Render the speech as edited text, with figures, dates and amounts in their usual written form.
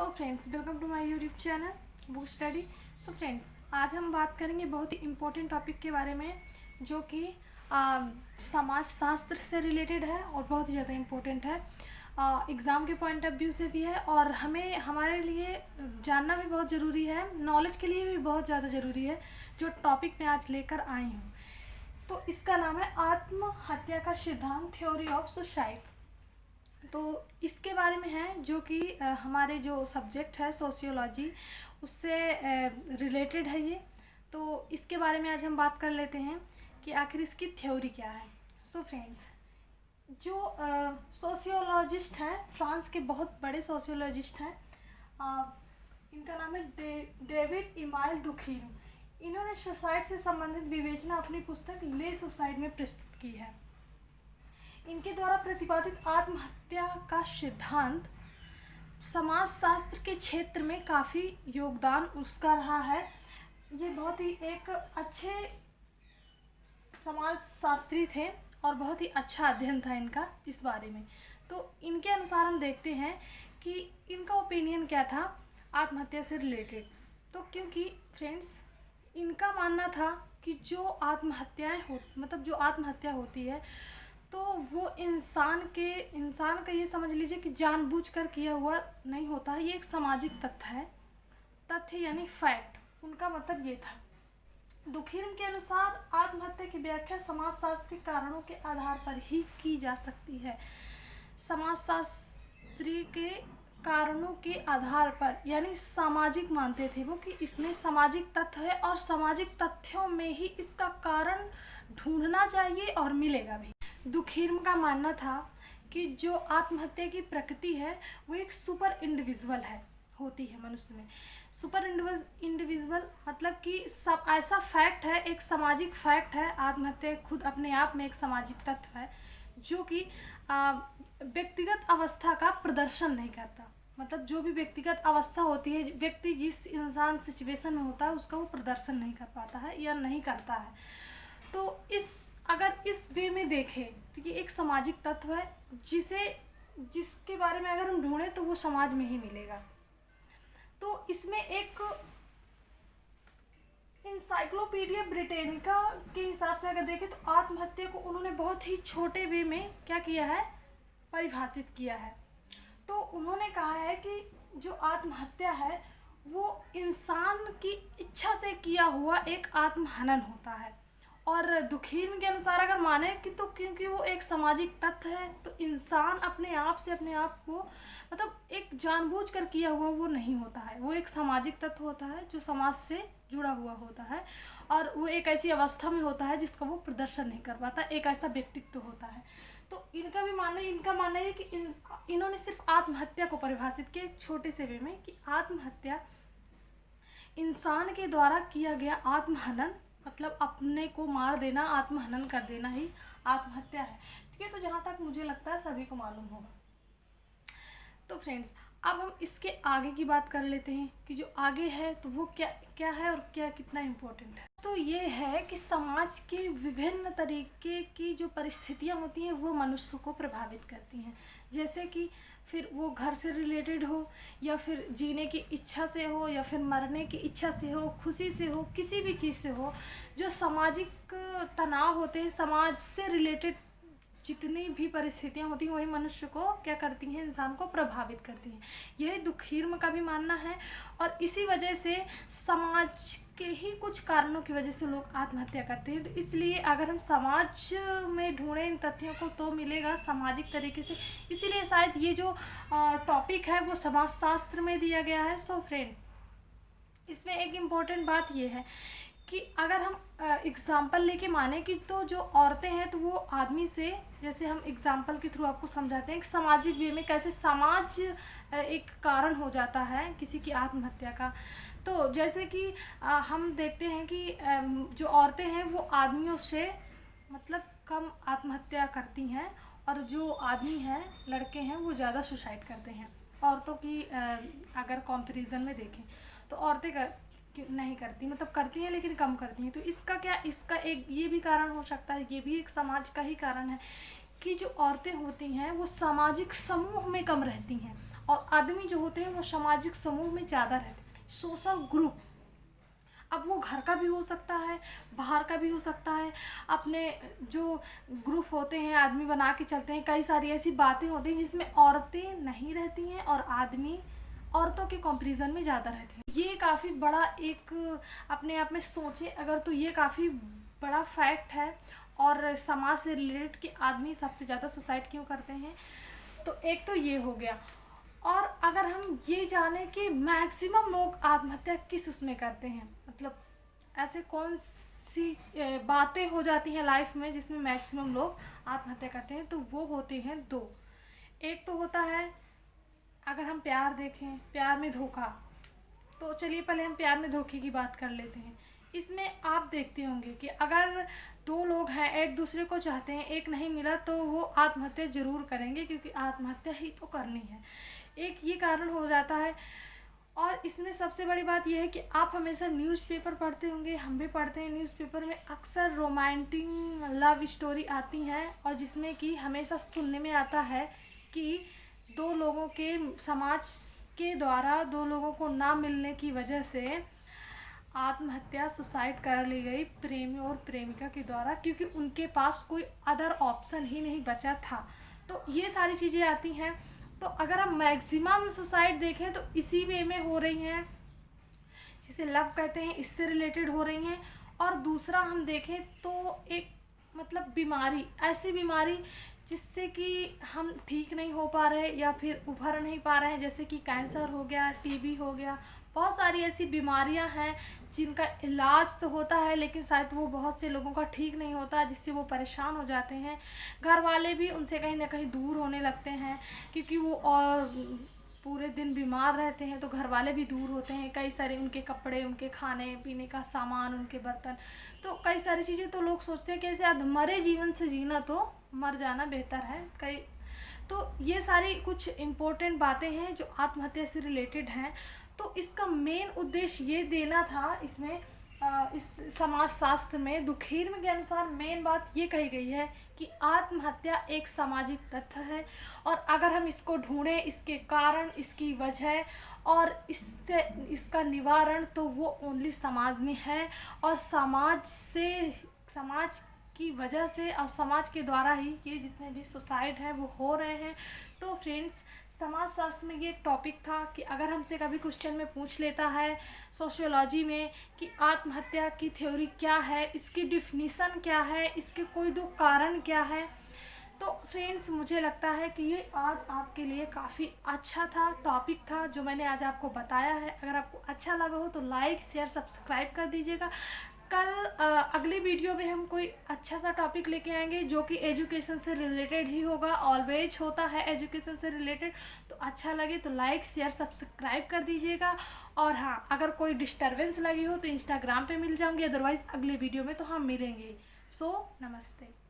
So friends, welcome to my YouTube channel book study. So friends, आज हम बात करेंगे बहुत ही इम्पोर्टेंट टॉपिक के बारे में जो कि समाज शास्त्र से रिलेटेड है और बहुत ही ज़्यादा इम्पोर्टेंट है। एग्ज़ाम के पॉइंट ऑफ व्यू से भी है और हमें हमारे लिए जानना भी बहुत ज़रूरी है, नॉलेज के लिए भी बहुत ज़्यादा ज़रूरी है। जो टॉपिक मैं आज लेकर आई हूँ तो इसका नाम है आत्महत्या का सिद्धांत, थ्योरी ऑफ सुसाइड। तो इसके बारे में है जो कि हमारे जो सब्जेक्ट है सोशियोलॉजी उससे रिलेटेड है ये। तो इसके बारे में आज हम बात कर लेते हैं कि आखिर इसकी थ्योरी क्या है। सो फ्रेंड्स, जो सोशियोलॉजिस्ट हैं, फ्रांस के बहुत बड़े सोशियोलॉजिस्ट हैं, इनका नाम है डेविड इमाइल दुखीम। इन्होंने सुसाइड से संबंधित विवेचना अपनी पुस्तक ले सुसाइड में प्रस्तुत की है। इनके द्वारा प्रतिपादित आत्महत्या का सिद्धांत समाजशास्त्र के क्षेत्र में काफ़ी योगदान उसका रहा है। ये बहुत ही एक अच्छे समाजशास्त्री थे और बहुत ही अच्छा अध्ययन था इनका इस बारे में। तो इनके अनुसार हम देखते हैं कि इनका ओपिनियन क्या था आत्महत्या से रिलेटेड। तो क्योंकि फ्रेंड्स, इनका मानना था कि जो आत्महत्या होती है तो वो इंसान का ये समझ लीजिए कि जानबूझकर किया हुआ नहीं होता है। ये एक सामाजिक तथ्य यानी फैक्ट, उनका मतलब ये था। दुखीम के अनुसार आत्महत्या की व्याख्या समाजशास्त्री कारणों के आधार पर ही की जा सकती है। समाजशास्त्री के कारणों के आधार पर यानी सामाजिक मानते थे वो कि इसमें सामाजिक तथ्य है और सामाजिक तथ्यों में ही इसका कारण ढूंढना चाहिए और मिलेगा भी। दुखीम का मानना था कि जो आत्महत्या की प्रकृति है वो एक सुपर इंडिविजुअल होती है मनुष्य में। सुपर इंडिविजुअल मतलब कि सब ऐसा फैक्ट है, एक सामाजिक फैक्ट है। आत्महत्या खुद अपने आप में एक सामाजिक तत्व है जो कि व्यक्तिगत अवस्था का प्रदर्शन नहीं करता। मतलब जो भी व्यक्तिगत अवस्था होती है, व्यक्ति जिस इंसान सिचुएशन में होता है उसका वो प्रदर्शन नहीं कर पाता है या नहीं करता है। तो अगर इस वे में देखें तो ये एक सामाजिक तत्व है जिसके बारे में अगर हम ढूंढें तो वो समाज में ही मिलेगा। तो इसमें एक इंसाइक्लोपीडिया ब्रिटेनिका के हिसाब से अगर देखें तो आत्महत्या को उन्होंने बहुत ही छोटे वे में क्या किया है, परिभाषित किया है। तो उन्होंने कहा है कि जो आत्महत्या है वो इंसान की इच्छा से किया हुआ एक आत्महनन होता है। और दुखीम के अनुसार अगर माने कि तो क्योंकि वो एक सामाजिक तथ्य है तो इंसान अपने आप को मतलब एक जानबूझकर किया हुआ वो नहीं होता है। वो एक सामाजिक तत्व होता है जो समाज से जुड़ा हुआ होता है और वो एक ऐसी अवस्था में होता है जिसका वो प्रदर्शन नहीं कर पाता, एक ऐसा व्यक्तित्व होता है। तो इनका मानना है कि इन्होंने सिर्फ आत्महत्या को परिभाषित किया एक छोटे से वे में कि आत्महत्या इंसान के द्वारा किया गया आत्महनन, मतलब अपने को मार देना, आत्महनन कर देना ही आत्महत्या है। ठीक है, तो जहाँ तक मुझे लगता है सभी को मालूम होगा। तो फ्रेंड्स, अब हम इसके आगे की बात कर लेते हैं कि जो आगे है तो वो क्या है और क्या कितना इम्पोर्टेंट है। तो ये है कि समाज के विभिन्न तरीके की जो परिस्थितियाँ होती हैं वो मनुष्य को प्रभावित करती हैं। जैसे कि फिर वो घर से रिलेटेड हो या फिर जीने की इच्छा से हो या फिर मरने की इच्छा से हो, खुशी से हो, किसी भी चीज़ से हो। जो सामाजिक तनाव होते हैं, समाज से रिलेटेड जितनी भी परिस्थितियाँ होती हैं वही मनुष्य को क्या करती हैं, इंसान को प्रभावित करती हैं। यही दुखीम का भी मानना है। और इसी वजह से समाज के ही कुछ कारणों की वजह से लोग आत्महत्या करते हैं। तो इसलिए अगर हम समाज में ढूंढें इन तथ्यों को तो मिलेगा सामाजिक तरीके से। इसीलिए शायद ये जो टॉपिक है वो समाजशास्त्र में दिया गया है। सो फ्रेंड, इसमें एक इम्पॉर्टेंट बात ये है कि अगर हम एग्ज़ाम्पल लेके माने कि तो जो औरतें हैं तो वो आदमी से, जैसे हम एग्ज़ाम्पल के थ्रू आपको समझाते हैं कि सामाजिक वे में कैसे समाज एक कारण हो जाता है किसी की आत्महत्या का। तो जैसे कि हम देखते हैं कि जो औरतें हैं वो आदमियों से मतलब कम आत्महत्या करती हैं और जो आदमी हैं, लड़के हैं, वो ज़्यादा सुसाइड करते हैं। औरतों की अगर कंपैरिजन में देखें तो औरतें नहीं करती, मतलब करती हैं लेकिन कम करती हैं। तो इसका एक ये भी कारण हो सकता है, ये भी एक समाज का ही कारण है कि जो औरतें होती हैं वो सामाजिक समूह में कम रहती हैं और आदमी जो होते हैं वो सामाजिक समूह में ज़्यादा रहते हैं, सोशल ग्रुप। अब वो घर का भी हो सकता है, बाहर का भी हो सकता है। अपने जो ग्रुप होते हैं, आदमी बना के चलते हैं, कई सारी ऐसी बातें होती हैं जिसमें औरतें नहीं रहती हैं और आदमी औरतों के कंपैरिजन में ज़्यादा रहते हैं। ये काफ़ी बड़ा एक अपने आप में सोचे अगर तो ये काफ़ी बड़ा फैक्ट है। और समाज से रिलेटेड कि आदमी सबसे ज़्यादा सुसाइड क्यों करते हैं, तो एक तो ये हो गया। और अगर हम ये जाने कि मैक्सिमम लोग आत्महत्या किस उसमें करते हैं, मतलब ऐसे कौन सी बातें हो जाती हैं लाइफ में जिसमें मैक्सिमम लोग आत्महत्या करते हैं, तो वो होते हैं दो। एक तो होता है अगर हम प्यार देखें, प्यार में धोखा। तो चलिए पहले हम प्यार में धोखे की बात कर लेते हैं। इसमें आप देखते होंगे कि अगर दो लोग हैं, एक दूसरे को चाहते हैं, एक नहीं मिला तो वो आत्महत्या ज़रूर करेंगे, क्योंकि आत्महत्या ही तो करनी है। एक ये कारण हो जाता है। और इसमें सबसे बड़ी बात यह है कि आप हमेशा न्यूज़पेपर पढ़ते होंगे, हम भी पढ़ते हैं। न्यूज़पेपर में अक्सर रोमांटिक लव स्टोरी आती हैं और जिसमें कि हमेशा सुनने में आता है कि दो लोगों के समाज के द्वारा दो लोगों को ना मिलने की वजह से आत्महत्या सुसाइड कर ली गई प्रेमी और प्रेमिका के द्वारा, क्योंकि उनके पास कोई अदर ऑप्शन ही नहीं बचा था। तो ये सारी चीज़ें आती हैं। तो अगर हम मैक्सिमम सुसाइड देखें तो इसी वे में हो रही हैं, जिसे लव कहते हैं, इससे रिलेटेड हो रही हैं। और दूसरा हम देखें तो एक मतलब बीमारी, ऐसी बीमारी जिससे कि हम ठीक नहीं हो पा रहे या फिर उभर नहीं पा रहे हैं, जैसे कि कैंसर हो गया, टीबी हो गया। बहुत सारी ऐसी बीमारियां हैं जिनका इलाज तो होता है लेकिन शायद वो बहुत से लोगों का ठीक नहीं होता, जिससे वो परेशान हो जाते हैं। घर वाले भी उनसे कहीं ना कहीं दूर होने लगते हैं, क्योंकि वो और पूरे दिन बीमार रहते हैं तो घर वाले भी दूर होते हैं। कई सारे उनके कपड़े, उनके खाने पीने का सामान, उनके बर्तन, तो कई सारी चीज़ें तो लोग सोचते हैं कि ऐसे अधमरे जीवन से जीना तो मर जाना बेहतर है। तो ये सारी कुछ इम्पोर्टेंट बातें हैं जो आत्महत्या से रिलेटेड हैं। तो इसका मेन उद्देश्य ये देना था इसमें इस समाजशास्त्र में दुखीर के अनुसार मेन बात ये कही गई है कि आत्महत्या एक सामाजिक तथ्य है और अगर हम इसको ढूंढें, इसके कारण, इसकी वजह और इससे इसका निवारण, तो वो ओनली समाज में है। और समाज की वजह से और समाज के द्वारा ही ये जितने भी सुसाइड हैं वो हो रहे हैं। तो फ्रेंड्स, समाजशास्त्र में ये एक टॉपिक था कि अगर हमसे कभी क्वेश्चन में पूछ लेता है सोशियोलॉजी में कि आत्महत्या की थ्योरी क्या है, इसकी डिफिनीसन क्या है, इसके कोई दो कारण क्या है, तो फ्रेंड्स मुझे लगता है कि ये आज आपके लिए काफ़ी अच्छा था, टॉपिक था जो मैंने आज आपको बताया है। अगर आपको अच्छा लगा हो तो लाइक, शेयर, सब्सक्राइब कर दीजिएगा। कल अगली वीडियो में हम कोई अच्छा सा टॉपिक लेके आएंगे जो कि एजुकेशन से रिलेटेड ही होगा। ऑलवेज होता है एजुकेशन से रिलेटेड। तो अच्छा लगे तो लाइक, शेयर, सब्सक्राइब कर दीजिएगा। और हाँ, अगर कोई डिस्टर्बेंस लगी हो तो इंस्टाग्राम पे मिल जाऊंगी, अदरवाइज़ अगले वीडियो में तो हम मिलेंगे। सो नमस्ते।